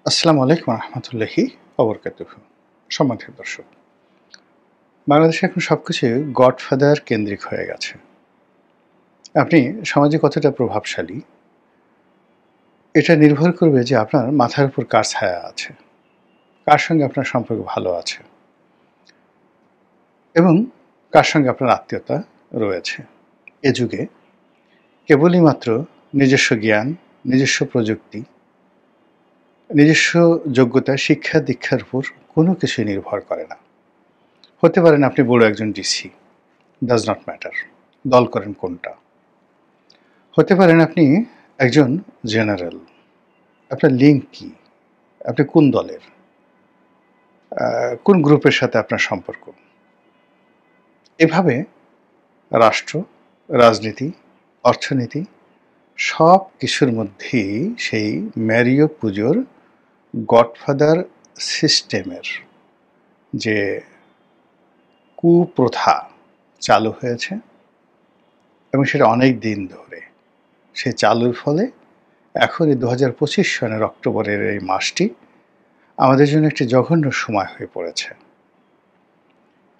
আসসালামু আলাইকুম রহমতুল্লাহি ওবরকাতুহু। সম্মানিত দর্শক, বাংলাদেশে এখন সবকিছু গডফাদার কেন্দ্রিক হয়ে গেছে। আপনি সমাজে কতটা প্রভাবশালী, এটা নির্ভর করবে যে আপনার মাথার উপর কার ছায়া আছে, কার সঙ্গে আপনার সম্পর্ক ভালো আছে এবং কার সঙ্গে আপনার আত্মীয়তা রয়েছে। এ যুগে কেবলই মাত্র নিজস্ব জ্ঞান, নিজস্ব প্রযুক্তি, নিজস্ব যোগ্যতা, শিক্ষা দীক্ষার উপর কোনো কিছুই নির্ভর করে না। হতে পারেন আপনি বড় একজন ডিসি, ডাজ নট ম্যাটার, দল করেন কোনটা। হতে পারেন আপনি একজন জেনারেল, আপনার লিঙ্ক কি, আপনি কোন দলের, কোন গ্রুপের সাথে আপনার সম্পর্ক। এভাবে রাষ্ট্র, রাজনীতি, অর্থনীতি সব কিছুর মধ্যেই সেই ম্যারিও পুজোর গডফাদার সিস্টেমের যে কুপ্রথা চালু হয়েছে এবং সেটা অনেক দিন ধরে, সেই চালুর ফলে এখন এই ২০২৫ সনের অক্টোবরের এই মাসটি আমাদের জন্য একটি জঘন্য সময় হয়ে পড়েছে।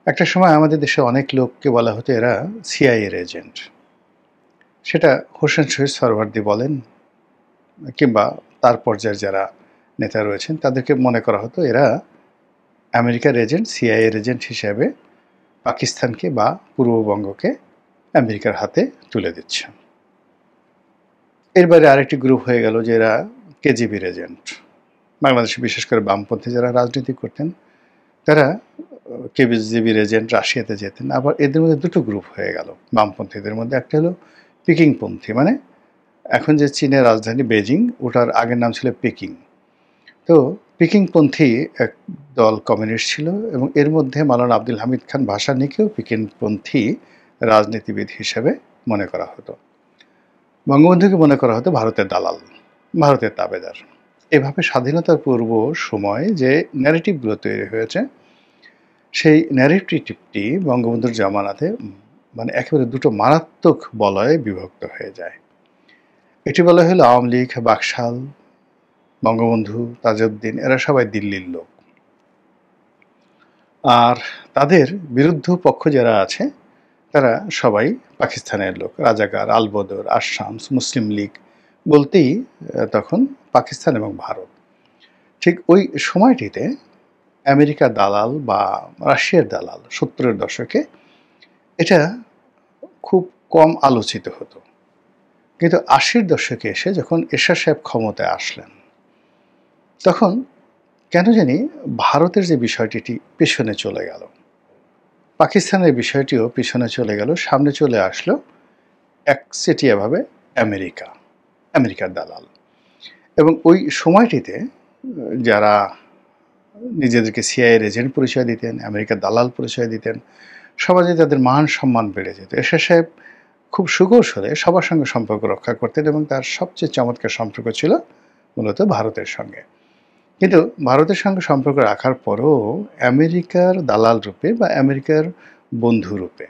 একটা সময় আমাদের দেশে অনেক লোককে বলা হতো এরা সিআইএর এজেন্ট। সেটা হোসেন শহীদ সরওয়ার্দী বলেন কিংবা তার পর্যায়ের যারা নেতা রয়েছেন তাদেরকে মনে করা হতো এরা আমেরিকার এজেন্ট, সিআইএর এজেন্ট হিসেবে পাকিস্তানকে বা পূর্ববঙ্গকে আমেরিকার হাতে তুলে দিচ্ছে। এর বাইরে আরেকটি গ্রুপ হয়ে গেল যে এরা কেজিবির এজেন্ট। বাংলাদেশে বিশেষ করে বামপন্থী যারা রাজনীতি করতেন তারা কেজিবির এজেন্ট রাশিয়াতে যেতেন। আবার এদের মধ্যে দুটো গ্রুপ হয়ে গেল বামপন্থীদের মধ্যে। একটা হলো পিকিংপন্থী, মানে এখন যে চীনের রাজধানী বেজিং, ওটার আগের নাম ছিল পেকিং। তো পিকিংপন্থী এক দল কমিউনিস্ট ছিল এবং এর মধ্যে মাওলানা আব্দুল হামিদ খান ভাসানীকেও পিকিংপন্থী রাজনীতিবিদ হিসেবে মনে করা হতো। বঙ্গবন্ধুকে মনে করা হতো ভারতের দালাল, ভারতের তাবেদার। এভাবে স্বাধীনতার পূর্ব সময় যে ন্যারেটিভগুলো তৈরি হয়েছে, সেই ন্যারেটিভটি বঙ্গবন্ধুর জামানাতে মানে একেবারে দুটো মারাত্মক বলয়ে বিভক্ত হয়ে যায়। একটি বলয় হলো আওয়ামী লীগ, বাকশাল, বঙ্গবন্ধু, তাজউদ্দিন, এরা সবাই দিল্লির লোক। আর তাদের বিরুদ্ধ পক্ষ যারা আছে তারা সবাই পাকিস্তানের লোক, রাজাকার, আলবদর, আশামস, মুসলিম লীগ বলতেই তখন পাকিস্তান এবং ভারত। ঠিক ওই সময়টিতে আমেরিকার দালাল বা রাশিয়ার দালাল ৭০-এর দশকে এটা খুব কম আলোচিত হতো। কিন্তু ৮০-র দশকে এসে যখন এরশাদ সাহেব ক্ষমতায় আসলেন, তখন কেন জানি ভারতের যে বিষয়টি পেছনে চলে গেল, পাকিস্তানের বিষয়টিও পিছনে চলে গেল, সামনে চলে আসলো একচেটিয়াভাবে আমেরিকা, আমেরিকার দালাল। এবং ওই সময়টিতে যারা নিজেদেরকে সিআইএর এজেন্ট পরিচয় দিতেন, আমেরিকার দালাল পরিচয় দিতেন, সমাজে তাদের মান সম্মান বেড়ে যেত। এরশাদ সাহেব খুব সুকৌশলে সবার সঙ্গে সম্পর্ক রক্ষা করতেন এবং তার সবচেয়ে চমৎকার সম্পর্ক ছিল মূলত ভারতের সঙ্গে। কিন্তু ভারতের সঙ্গে সম্পর্ক রাখার পরও আমেরিকার দালাল রূপে বা আমেরিকার বন্ধু রূপে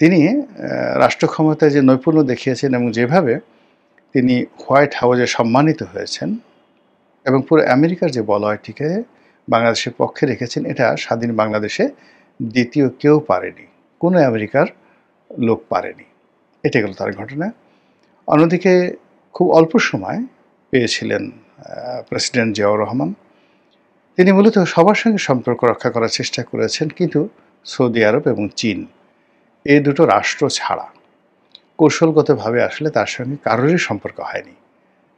তিনি রাষ্ট্র ক্ষমতায় যে নৈপুণ্য দেখিয়েছেন এবং যেভাবে তিনি হোয়াইট হাউসে সম্মানিত হয়েছেন এবং পুরো আমেরিকার যে বলয়টিকে বাংলাদেশের পক্ষে রেখেছেন, এটা স্বাধীন বাংলাদেশে দ্বিতীয় কেউ পারেনি, কোনো আমেরিকার লোক পারেনি। এটা গেল তার ঘটনা। অন্যদিকে খুব অল্প সময় পেয়েছিলেন প্রেসিডেন্ট জিয়াউর রহমান। তিনি মূলত সবার সঙ্গে সম্পর্ক রক্ষা করার চেষ্টা করেছেন, কিন্তু সৌদি আরব এবং চীন এই দুটো রাষ্ট্র ছাড়া কৌশলগতভাবে আসলে তার সঙ্গে কারোরই সম্পর্ক হয়নি।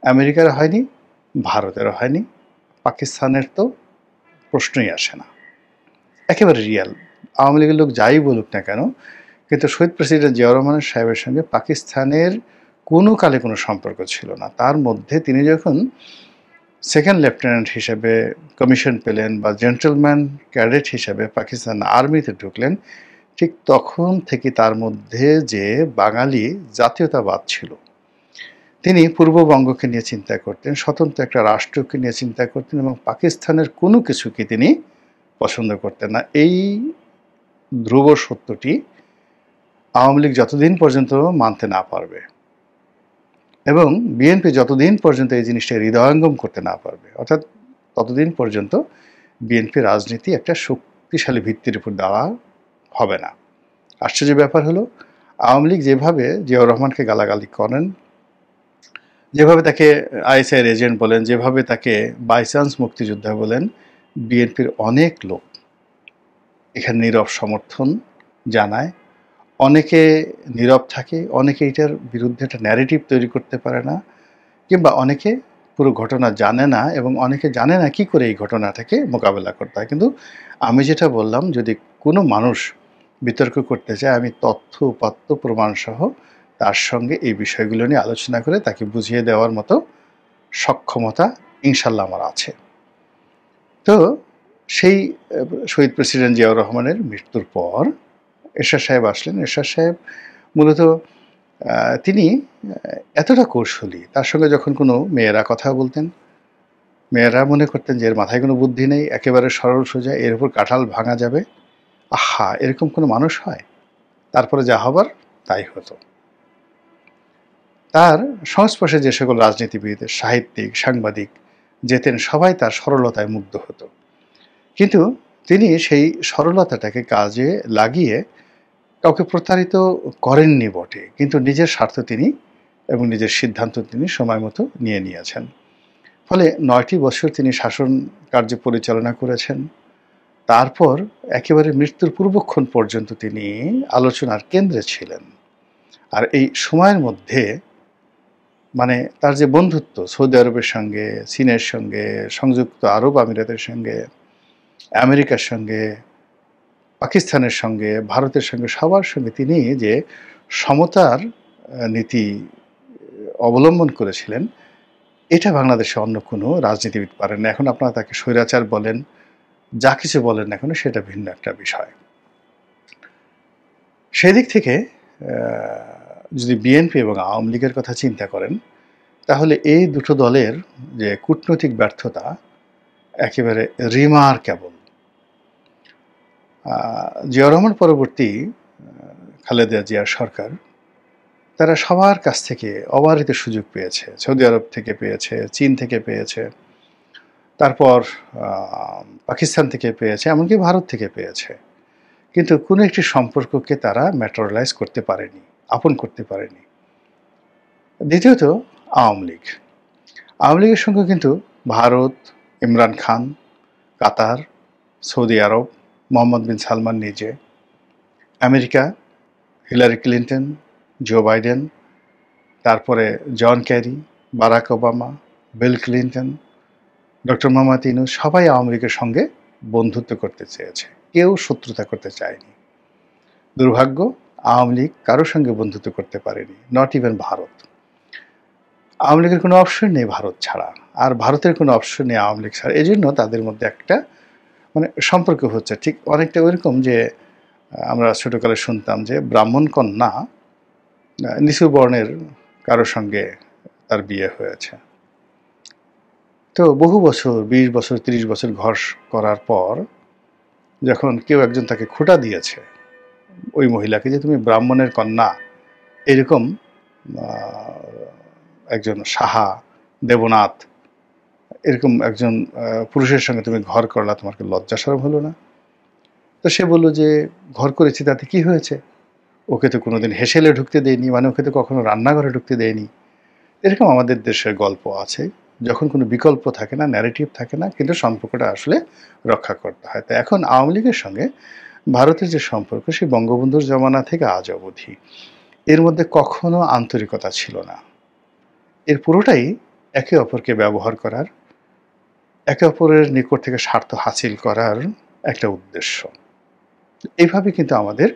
আমেরিকার হয়নি, ভারতেরও হয়নি, পাকিস্তানের তো প্রশ্নই আসে না। একেবারে রিয়াল। আওয়ামী লীগের লোক যাই বলুক না কেন, কিন্তু শহীদ প্রেসিডেন্ট জিয়াউর রহমান সাহেবের সঙ্গে পাকিস্তানের কোনো কালে কোনো সম্পর্ক ছিল না। তার মধ্যে তিনি যখন সেকেন্ড লেফটেন্যান্ট হিসেবে কমিশন পেলেন বা জেন্টলম্যান ক্যাডেট হিসেবে পাকিস্তান আর্মিতে ঢুকলেন, ঠিক তখন থেকে তার মধ্যে যে বাঙালি জাতীয়তাবাদ ছিল, তিনি পূর্ববঙ্গকে নিয়ে চিন্তা করতেন, স্বতন্ত্র একটা রাষ্ট্রকে নিয়ে চিন্তা করতেন এবং পাকিস্তানের কোনো কিছুকে তিনি পছন্দ করতেন না। এই ধ্রুব সত্যটি আওয়ামী লীগ যতদিন পর্যন্ত মানতে না পারবে, এবং বিএনপি যতদিন পর্যন্ত এই জিনিসটা হৃদয়ঙ্গম করতে না পারবে, অর্থাৎ ততদিন পর্যন্ত বিএনপি রাজনীতি একটা শক্তিশালী ভিত্তির উপর দেওয়া হবে না। আশ্চর্যের ব্যাপার হলো, আওয়ামী লীগ যেভাবে জিয়াউর রহমানকে গালাগালি করেন, যেভাবে তাকে আইএসআইয়ের এজেন্ট বলেন, যেভাবে তাকে বাইচান্স মুক্তিযোদ্ধা বলেন, বিএনপির অনেক লোক এখানে নীরব সমর্থন জানায়। অনেকে নীরব থাকে, অনেকে এটার বিরুদ্ধে একটা ন্যারেটিভ তৈরি করতে পারে না, কিংবা অনেকে পুরো ঘটনা জানে না, এবং অনেকে জানে না কি করে এই ঘটনাটাকে মোকাবেলা করতে হয়। কিন্তু আমি যেটা বললাম, যদি কোনো মানুষ বিতর্ক করতে চায়, আমি তথ্য উপাত্ত প্রমাণসহ তার সঙ্গে এই বিষয়গুলো নিয়ে আলোচনা করে তাকে বুঝিয়ে দেওয়ার মতো সক্ষমতা ইনশাল্লাহ আমার আছে। তো সেই শহীদ প্রেসিডেন্ট জিয়াউর রহমানের মৃত্যুর পর এরশাদ সাহেব আসলেন। এরশাদ সাহেব মূলত তিনি এতটা কৌশলী, তার সঙ্গে যখন কোনো মেয়েরা কথা বলতেন, মেয়েরা মনে করতেন যে এর মাথায় কোনো বুদ্ধি নেই, একেবারে সরল সোজা, এর উপর কাঁঠাল ভাঙা যাবে। আহা, এরকম কোনো মানুষ হয়? তারপরে যা হবার তাই হতো। তার সংস্পর্শে যে সকল রাজনীতিবিদ, সাহিত্যিক, সাংবাদিক যেতেন, সবাই তার সরলতায় মুগ্ধ হতো। কিন্তু তিনি সেই সরলতাটাকে কাজে লাগিয়ে কাউকে প্রতারিত করেননি বটে, কিন্তু নিজের স্বার্থ তিনি এবং নিজের সিদ্ধান্ত তিনি সময় মতো নিয়ে নিয়েছেন। ফলে ৯টি বছর তিনি শাসন কার্য পরিচালনা করেছেন। তারপর একেবারে মৃত্যুর পূর্বক্ষণ পর্যন্ত তিনি আলোচনার কেন্দ্রে ছিলেন। আর এই সময়ের মধ্যে মানে তার যে বন্ধুত্ব সৌদি আরবের সঙ্গে, চীনের সঙ্গে, সংযুক্ত আরব আমিরাতের সঙ্গে, আমেরিকার সঙ্গে, পাকিস্তানের সঙ্গে, ভারতের সঙ্গে, সবার সঙ্গে তিনি যে সমতার নীতি অবলম্বন করেছিলেন, এটা বাংলাদেশে অন্য কোনো রাজনীতিবিদ পারেন না। এখন আপনারা তাকে স্বৈরাচার বলেন, যা কিছু বলেন না কেন, সেটা ভিন্ন একটা বিষয়। সেদিক থেকে যদি বিএনপি এবং আওয়ামী লীগের কথা চিন্তা করেন, তাহলে এই দুটো দলের যে কূটনৈতিক ব্যর্থতা একেবারে রিমার্কেবল। জিয়াউর রহমান পরবর্তী খালেদা জিয়ার সরকার, তারা সবার কাছ থেকে অবারিত সুযোগ পেয়েছে। সৌদি আরব থেকে পেয়েছে, চীন থেকে পেয়েছে, তারপর পাকিস্তান থেকে পেয়েছে, এমনকি ভারত থেকে পেয়েছে। কিন্তু কোনো একটি সম্পর্ককে তারা ম্যাটেরিয়ালাইজ করতে পারেনি, আপন করতে পারেনি। দ্বিতীয়ত আওয়ামী লীগ। আওয়ামী লীগের সঙ্গে কিন্তু ভারত, ইমরান খান, কাতার, সৌদি আরব, মোহাম্মদ বিন সালমান নিজে, America, Hillary Clinton, Joe Biden, তারপরে John Kerry, Barack Obama, Bill Clinton, doctor Muhammad Yunus, সবাই আওয়ামী লীগের সঙ্গে বন্ধুত্ব করতে চেয়েছে, কেউ শত্রুতা করতে চায়নি। দুর্ভাগ্য, আওয়ামী লীগ কারোর সঙ্গে বন্ধুত্ব করতে পারেনি, নট ইভেন ভারত। আওয়ামী লীগের কোনো অপশন নেই ভারত ছাড়া, আর ভারতের কোনো অপশন নেই আওয়ামী লীগ ছাড়া। এই জন্য তাদের মধ্যে একটা মানে সম্পর্ক হচ্ছে ঠিক অনেকটা ওইরকম যে আমরা ছোটোকালে শুনতাম যে ব্রাহ্মণ কন্যা নিচু বর্ণের কারোর সঙ্গে তার বিয়ে হয়েছে। তো বহু বছর, 20 বছর, 30 বছর ঘর করার পর যখন কেউ একজন তাকে খোঁটা দিয়েছে, ওই মহিলাকে, যে তুমি ব্রাহ্মণের কন্যা, এরকম একজন সাহা, দেবনাথ, এরকম একজন পুরুষের সঙ্গে তুমি ঘর করলা, তোমার কি লজ্জা শরম হলো না? তো সে বলল যে ঘর করেছি তাতে কি হয়েছে, ওকে তো কোনোদিন হেসেলে ঢুকতে দেয়নি, মানে ওকে তো কখনো রান্নাঘরে ঢুকতে দেয়নি। এরকম আমাদের দেশের গল্প আছে, যখন কোনো বিকল্প থাকে না, ন্যারেটিভ থাকে না, কিন্তু সম্পর্কটা আসলে রক্ষা করতে হয়। তো এখন আওয়ামী লীগের সঙ্গে ভারতের যে সম্পর্ক, সেই বঙ্গবন্ধুর জমানা থেকে আজ অবধি এর মধ্যে কখনো আন্তরিকতা ছিল না। এর পুরোটাই একে অপরকে ব্যবহার করার, একে অপরের নিকট থেকে স্বার্থ হাসিল করার একটা উদ্দেশ্য। এইভাবে কিন্তু আমাদের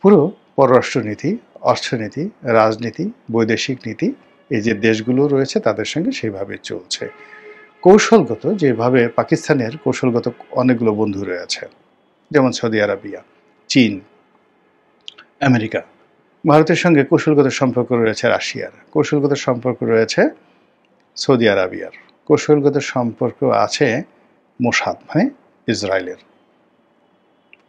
পুরো পররাষ্ট্রনীতি, অর্থনীতি, রাজনীতি, বৈদেশিক নীতি, এই যে দেশগুলো রয়েছে তাদের সঙ্গে সেইভাবে চলছে। কৌশলগত যেভাবে পাকিস্তানের কৌশলগত অনেকগুলো বন্ধু রয়েছে, যেমন সৌদি আরবিয়া, চীন, আমেরিকা। ভারতের সঙ্গে কৌশলগত সম্পর্ক রয়েছে রাশিয়ার, কৌশলগত সম্পর্ক রয়েছে সৌদি আরবিয়ার, কৌশলগত সম্পর্ক আছে মোসাদ মানে ইসরায়েলের।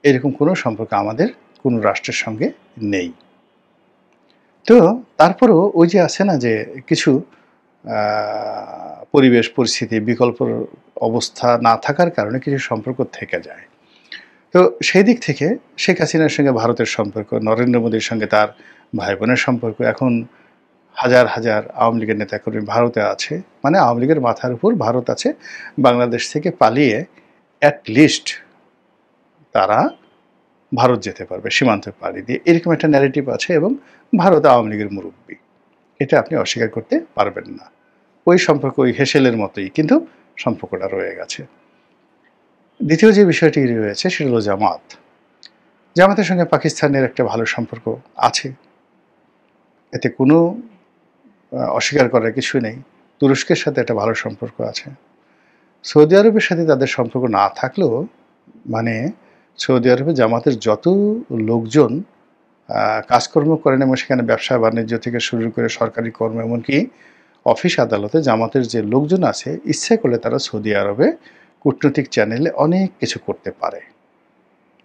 এরকম কোনো সম্পর্ক আমাদের কোনো রাষ্ট্রের সঙ্গে নেই। তো তারপরেও ওই যে আছে না যে কিছু পরিবেশ পরিস্থিতি বিকল্প অবস্থা না থাকার কারণে কিছু সম্পর্ক থেকে যায়। তো সেই দিক থেকে শেখ হাসিনার সঙ্গে ভারতের সম্পর্ক, নরেন্দ্র মোদীর সঙ্গে তার ভাই বোনের সম্পর্ক, এখন হাজার হাজার আওয়ামী লীগের নেতাকর্মী ভারতে আছে, মানে আওয়ামী লীগের মাথার উপর ভারত আছে। বাংলাদেশ থেকে পালিয়ে অ্যাট লিস্ট তারা ভারত যেতে পারবে সীমান্ত পাড়ি দিয়ে, এরকম একটা ন্যারেটিভ আছে। এবং ভারত আওয়ামী লীগের মুরব্বী, এটা আপনি অস্বীকার করতে পারবেন না। ওই সম্পর্ক ওই হেসেলের মতোই, কিন্তু সম্পর্কটা রয়ে গেছে। দ্বিতীয় যে বিষয়টি রয়েছে সেটা হলো জামাত। জামাতের সঙ্গে পাকিস্তানের একটা ভালো সম্পর্ক আছে, এতে কোনো অস্বীকার করার কিছু নেই। তুরস্কের সাথে একটা ভালো সম্পর্ক আছে। সৌদি আরবের সাথে তাদের সম্পর্ক না থাকলেও, মানে সৌদি আরবে জামাতের যত লোকজন কাজকর্ম করেন এবং সেখানে ব্যবসা বাণিজ্য থেকে শুরু করে সরকারি কর্ম, এমনকি অফিস আদালতে জামাতের যে লোকজন আছে, ইচ্ছে করলে তারা সৌদি আরবে কূটনৈতিক চ্যানেলে অনেক কিছু করতে পারে।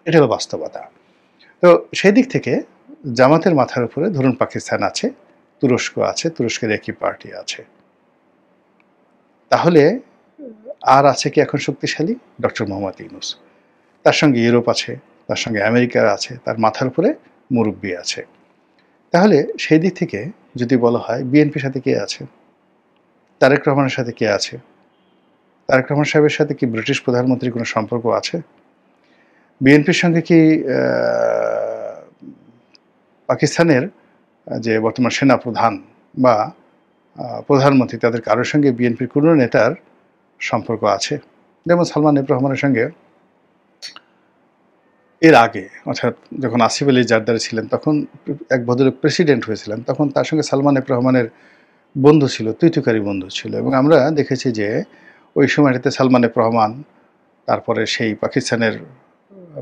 এটা হলো বাস্তবতা। তো সেই দিক থেকে জামাতের মাথার উপরে ধরুন পাকিস্তান আছে, তুরস্ক আছে, তুরস্কের একই পার্টি আছে, তাহলে আর আছে কি এখন শক্তিশালী? ডক্টর মোহাম্মদ ইউনূস। তার সঙ্গে ইউরোপ আছে, তার সঙ্গে আমেরিকা আছে, তার মাথার উপরে মুরব্বি আছে। তাহলে সেই দিক থেকে যদি বলা হয় বিএনপির সাথে কে আছে, তারেক রহমানের সাথে কে আছে? তারেক রহমান সাহেবের সাথে কি ব্রিটিশ প্রধানমন্ত্রীর কোনো সম্পর্ক আছে? বিএনপির সঙ্গে কি পাকিস্তানের যে বর্তমান সেনাপ্রধান বা প্রধানমন্ত্রী, তাদের কারোর সঙ্গে বিএনপির কোনো নেতার সম্পর্ক আছে? যেমন সালমান এফ রহমানের সঙ্গে এর আগে, অর্থাৎ যখন আসিফ আলী জারদারি ছিলেন, তখন এক ভদ্রলোক প্রেসিডেন্ট হয়েছিলেন, তখন তার সঙ্গে সালমান এফ রহমানের বন্ধু ছিল, তুইতুকারি বন্ধু ছিল। এবং আমরা দেখেছি যে ওই সময়টাতে সালমান এফ রহমান, তারপরে সেই পাকিস্তানের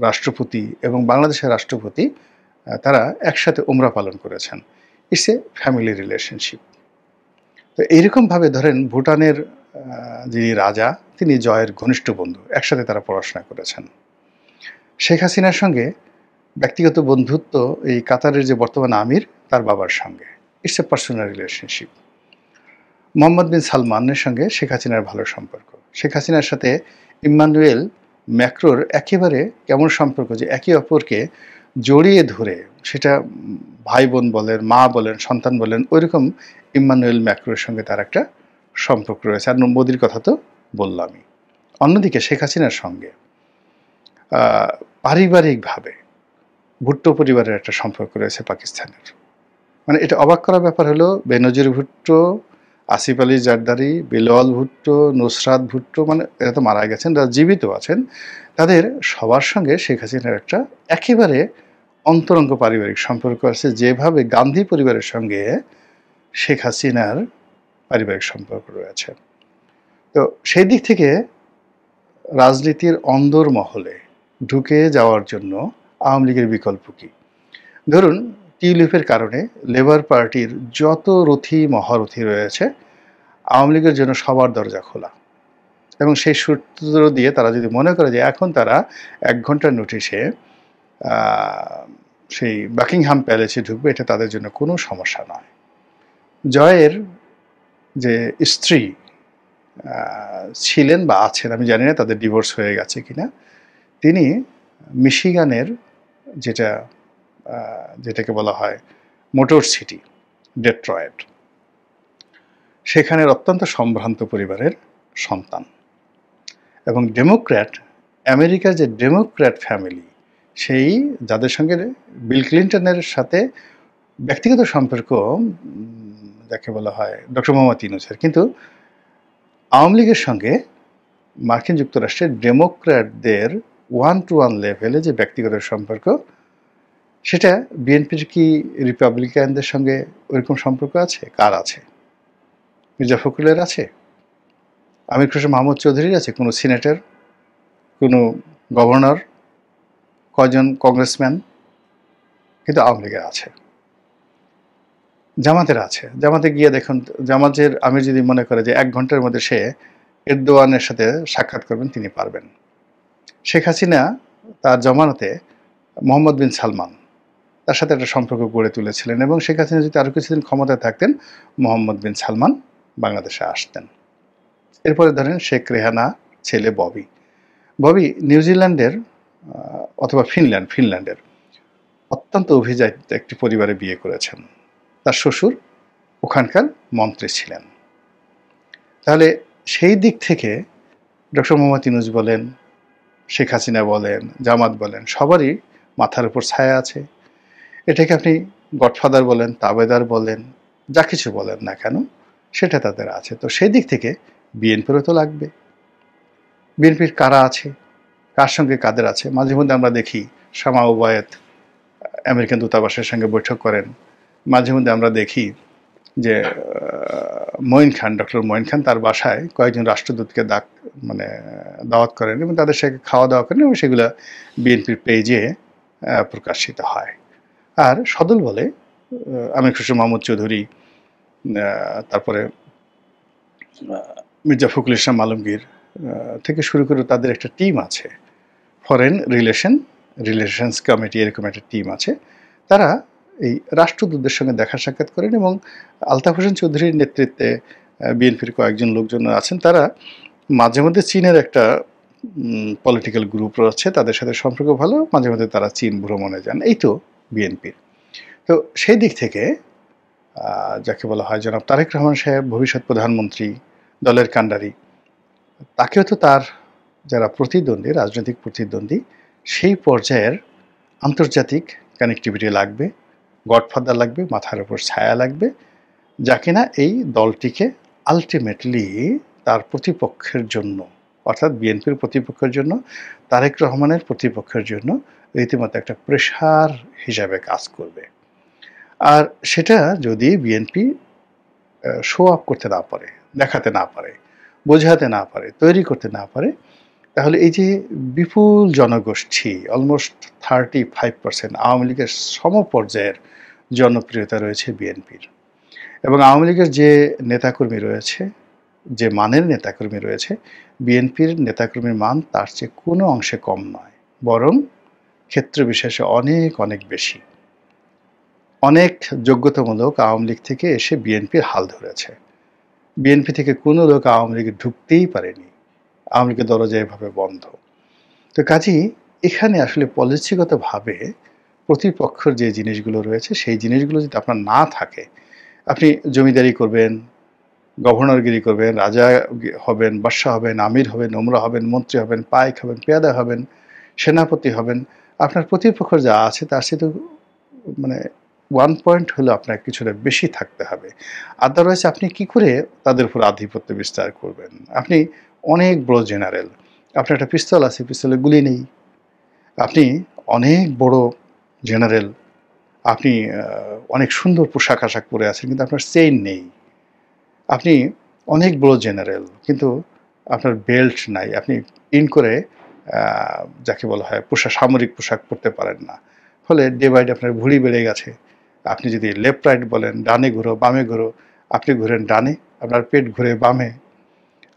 রাষ্ট্রপতি এবং বাংলাদেশের রাষ্ট্রপতি, তারা একসাথে উমরা পালন করেছেন। It's a family relationship. তো এইরকমভাবে ধরেন ভুটানের যিনি রাজা, তিনি জয়ের ঘনিষ্ঠ বন্ধু, একসাথে তারা পড়াশোনা করেছেন। শেখ হাসিনার সঙ্গে ব্যক্তিগত বন্ধুত্ব এই কাতারের যে বর্তমান আমির, তার বাবার সঙ্গে। It's a personal relationship. Mohammed bin সালমানের সঙ্গে শেখ হাসিনার ভালো সম্পর্ক। শেখ হাসিনার সাথে ইম্মানুয়েল ম্যাক্রোর একেবারে কেমন সম্পর্ক, যে একে অপরকে জড়িয়ে ধরে, সেটা ভাই বোন বলেন, মা বলেন, সন্তান বলেন, ওইরকম ইম্মানুয়েল ম্যাক্রোর সঙ্গে তার একটা সম্পর্ক রয়েছে। আর মোদির কথা তো বললামই। অন্যদিকে শেখ হাসিনার সঙ্গে পারিবারিকভাবে ভুট্টো পরিবারের একটা সম্পর্ক রয়েছে পাকিস্তানের। মানে এটা অবাক করার ব্যাপার হলো, বেনজির ভুট্টো, আসিফ আলী জারদারি, বিলাওয়াল ভুট্টো, নুসরাত ভুট্টো, মানে এরা তো মারা গেছেন, যারা জীবিত আছেন, তাদের সবার সঙ্গে শেখ হাসিনার একটা একেবারে অন্তরঙ্গ পারিবারিক সম্পর্ক আছে, যেভাবে গান্ধী পরিবারের সঙ্গে শেখ হাসিনার পারিবারিক সম্পর্ক রয়েছে। তো সেই দিক থেকে রাজনীতির অন্দর মহলে ঢুকে যাওয়ার জন্য আওয়ামী লীগের বিকল্প কি? ধরুন টিউলিপের কারণে লেবার পার্টির যত রথী মহারথী রয়েছে, আওয়ামী লীগের জন্য সবার দরজা খোলা। এবং সেই সূত্র দিয়ে তারা যদি মনে করে যে এখন তারা 1 ঘন্টার নোটিশে সেই বাকিংহাম প্যালেসে ঢুকবে, এটা তাদের জন্য কোনো সমস্যা নয়। জয়ের যে স্ত্রী ছিলেন বা আছেন, আমি জানি না তাদের ডিভোর্স হয়ে গেছে কিনা, তিনি মিশিগানের যেটাকে বলা হয় মোটর সিটি, ডেট্রয়েট, সেখানের অত্যন্ত সম্ভ্রান্ত পরিবারের সন্তান। এবং ডেমোক্র্যাট, আমেরিকার যে ডেমোক্র্যাট ফ্যামিলি, সেই যাদের সঙ্গে বিল ক্লিন্টনের সাথে ব্যক্তিগত সম্পর্ক যাকে বলা হয় ডক্টর মোহাম্মদ ইউনূসের, কিন্তু আওয়ামী লীগের সঙ্গে মার্কিন যুক্তরাষ্ট্রের ডেমোক্র্যাটদের 1-to-1 লেভেলে যে ব্যক্তিগত সম্পর্ক, সেটা বিএনপির কি রিপাবলিকানদের সঙ্গে ওইরকম সম্পর্ক আছে? কার আছে? মির্জা ফখরুলের আছে? আমির খসরু মাহমুদ চৌধুরীর আছে? কোনো সিনেটর, কোনো গভর্নর, কয়জন কংগ্রেসম্যান? কিন্তু আওয়ামী লীগের আছে, জামাতের আছে। জামাতে গিয়ে দেখুন, জামাতের আমির যদি মনে করে যে 1 ঘন্টার মধ্যে সে এরদোয়ানের সাথে সাক্ষাৎ করবেন, তিনি পারবেন। শেখ হাসিনা তার জমানতে মোহাম্মদ বিন সালমান তার সাথে একটা সম্পর্ক গড়ে তুলেছিলেন এবং শেখ হাসিনা যদি আরও কিছুদিন ক্ষমতায় থাকতেন, মোহাম্মদ বিন সালমান বাংলাদেশে আসতেন। এরপরে ধরেন শেখ রেহানা ছেলে ববি। ববি নিউজিল্যান্ডের অথবা ফিনল্যান্ডের অত্যন্ত অভিজাত একটি পরিবারে বিয়ে করেছেন। তার শ্বশুর ওখানকার মন্ত্রী ছিলেন। তাহলে সেই দিক থেকে ডক্টর মোহাম্মদ ইউনূস বলেন, শেখ হাসিনা বলেন, জামাত বলেন, সবারই মাথার উপর ছায়া আছে। এটাকে আপনি গডফাদার বলেন, তাবেদার বলেন, যা কিছু বলেন না কেন, সেটা তাদের আছে। তো সেই দিক থেকে বিএনপিরও তো লাগবে। বিএনপির কারা আছে, কার সঙ্গে কাদের আছে। মাঝে মধ্যে আমরা দেখি শামা ওবায়েদ আমেরিকান দূতাবাসের সঙ্গে বৈঠক করেন। মাঝে মধ্যে আমরা দেখি যে ডক্টর মঈন খান তার বাসায় কয়েকজন রাষ্ট্রদূতকে দাওয়াত করেন এবং তাদের সাথে খাওয়া দাওয়া করেন এবং সেগুলো বিএনপির পেজে প্রকাশিত হয়। আর সদল বলে আমির খসরু মাহমুদ চৌধুরী, তারপরে মির্জা ফখরুল ইসলাম আলমগীর থেকে শুরু করে তাদের একটা টিম আছে, ফরেন রিলেশনস কমিটি, এরকম একটা টিম আছে। তারা এই রাষ্ট্রদূতদের সঙ্গে দেখা সাক্ষাৎ করেন এবং আলতাফ হোসেন চৌধুরীর নেতৃত্বে বিএনপির কয়েকজন লোকজন আছেন। তারা মাঝে মধ্যে চীনের একটা পলিটিক্যাল গ্রুপ রয়েছে, তাদের সাথে সম্পর্ক ভালো, মাঝে মধ্যে তারা চীন ভ্রমণে যান। এই তো বিএনপির। তো সেই দিক থেকে যাকে বলা হয় জনাব তারেক রহমান সাহেব ভবিষ্যৎ প্রধানমন্ত্রী, দলের কাণ্ডারি, তাকেও তো তার যারা প্রতিদ্বন্দ্বী, রাজনৈতিক প্রতিদ্বন্দ্বী, সেই পর্যায়ের আন্তর্জাতিক কানেক্টিভিটি লাগবে, গডফাদার লাগবে, মাথার উপর ছায়া লাগবে, যা কিনা এই দলটিকে আলটিমেটলি তার প্রতিপক্ষের জন্য, অর্থাৎ বিএনপির প্রতিপক্ষের জন্য, তারেক রহমানের প্রতিপক্ষের জন্য রীতিমতো একটা প্রেশার হিসাবে কাজ করবে। আর সেটা যদি বিএনপি শো আপ করতে না পারে, দেখাতে না পারে, বোঝাতে না পারে, তৈরি করতে না পারে, তাহলে এই যে বিপুল জনগোষ্ঠী, অলমোস্ট 35% আওয়ামী লীগের সমপর্যায়ের জনপ্রিয়তা রয়েছে বিএনপির, এবং আওয়ামী লীগের যে নেতাকর্মী রয়েছে, যে মানের নেতাকর্মী রয়েছে, বিএনপির নেতাকর্মীর মান তার চেয়ে কোনো অংশে কম নয়, বরং ক্ষেত্র বিশেষে অনেক অনেক বেশি। অনেক যোগ্যতামূলক আওয়ামী লীগ থেকে এসে বিএনপির হাল ধরেছে। বিএনপি থেকে কোনো লোক আওয়ামী লীগে ঢুকতেই পারেনি, আওয়ামী লীগের দরজা এভাবে বন্ধ। তো কাজেই এখানে আসলে পলিসিগতভাবে প্রতিপক্ষের যে জিনিসগুলো রয়েছে, সেই জিনিসগুলো যদি আপনার না থাকে, আপনি জমিদারি করবেন, গভর্নরগিরি করবেন, রাজা হবেন, বাদশাহ হবেন, আমির হবেন, ওমরা হবেন, মন্ত্রী হবেন, পাইক হবেন, পেয়াদা হবেন, সেনাপতি হবেন, আপনার প্রতিপক্ষ যা আছে তার সাথে 1 পয়েন্ট হলো আপনার কিছুটা বেশি থাকতে হবে। আদারওয়াইজ আপনি কি করে তাদের উপর আধিপত্য বিস্তার করবেন? আপনি অনেক বড় জেনারেল, আপনার একটা পিস্তল আছে, পিস্তলে গুলি নেই। আপনি অনেক বড় জেনারেল, আপনি অনেক সুন্দর পোশাক আশাক পরে আছেন, কিন্তু আপনার চেইন নেই। আপনি অনেক বড় জেনারেল, কিন্তু আপনার বেল্ট নাই, আপনি ইন করে যাকে বলা হয় সামরিক পোশাক পরতে পারেন না। ফলে ডে বাই ডে আপনার ভুঁড়ি বেড়ে গেছে। আপনি যদি লেফট রাইট বলেন, ডানে ঘুরো বামে ঘুরো, আপনি ঘুরেন ডানে, আপনার পেট ঘুরে বামে।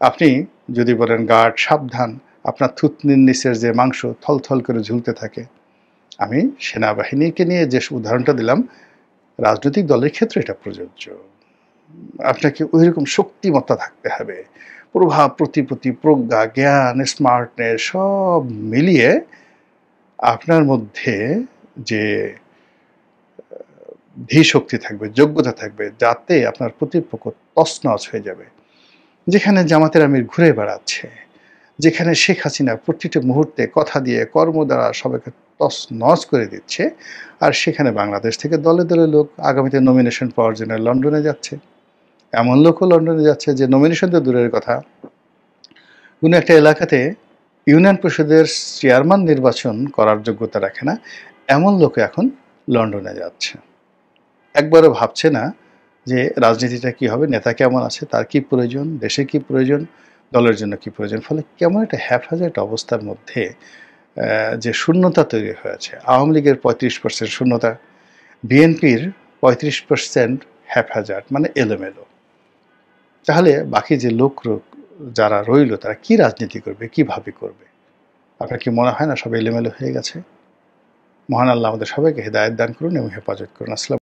আপনি যদি বলেন গার্ড সাবধান, আপনার থুতনির নিচের যে মাংস থলথল করে ঝুলতে থাকে। আমি সেনাবাহিনীকে নিয়ে যে উদাহরণটা দিলাম, রাজনৈতিক দলের ক্ষেত্রে এটা প্রযোজ্য। আপনাকে ওইরকম শক্তিমত্তা থাকতে হবে, প্রভাব, প্রতিপত্তি, প্রজ্ঞা, জ্ঞান, স্মার্টনেস সব মিলিয়ে আপনার মধ্যে যে ধীশক্তি থাকবে, যোগ্যতা থাকবে, যাতে আপনার প্রতিপক্ষ তছনছ হয়ে যাবে। যেখানে জামাতের আমির ঘুরে বেড়াচ্ছে, যেখানে শেখ হাসিনা প্রতিটি মুহূর্তে কথা দিয়ে কর্ম দ্বারা সবাইকে তছনছ করে দিচ্ছে, আর সেখানে বাংলাদেশ থেকে দলে দলে লোক আগামীতে নমিনেশন পাওয়ার জন্য লন্ডনে যাচ্ছে। এমন লোকও লন্ডনে যাচ্ছে যে নমিনেশন তো দূরের কথা, কোনো একটা এলাকাতে ইউনিয়ন পরিষদের চেয়ারম্যান নির্বাচন করার যোগ্যতা রাখে না, এমন লোক এখন লন্ডনে যাচ্ছে। একবারও ভাবছে না যে রাজনীতিটা কী হবে, নেতা কেমন আছে, তার কি প্রয়োজন, দেশে কি প্রয়োজন, দলের জন্য কি প্রয়োজন। ফলে কেমন একটা হ্যাফাজেট অবস্থার মধ্যে যে শূন্যতা তৈরি হয়েছে, আওয়ামী লীগের 35% শূন্যতা, বিএনপির 35% হ্যাফাজার্ট, এলোমেলো। তাহলে বাকি যে লোক যারা রইল তারা কি রাজনীতি করবে, কিভাবে করবে? আপনার কি মনে হয় না সব এলোমেলো হয়ে গেছে? মহান আল্লাহ আমাদের সবাইকে হেদায়েত দান করুন এবং হেফাজত করুন। আসসালামু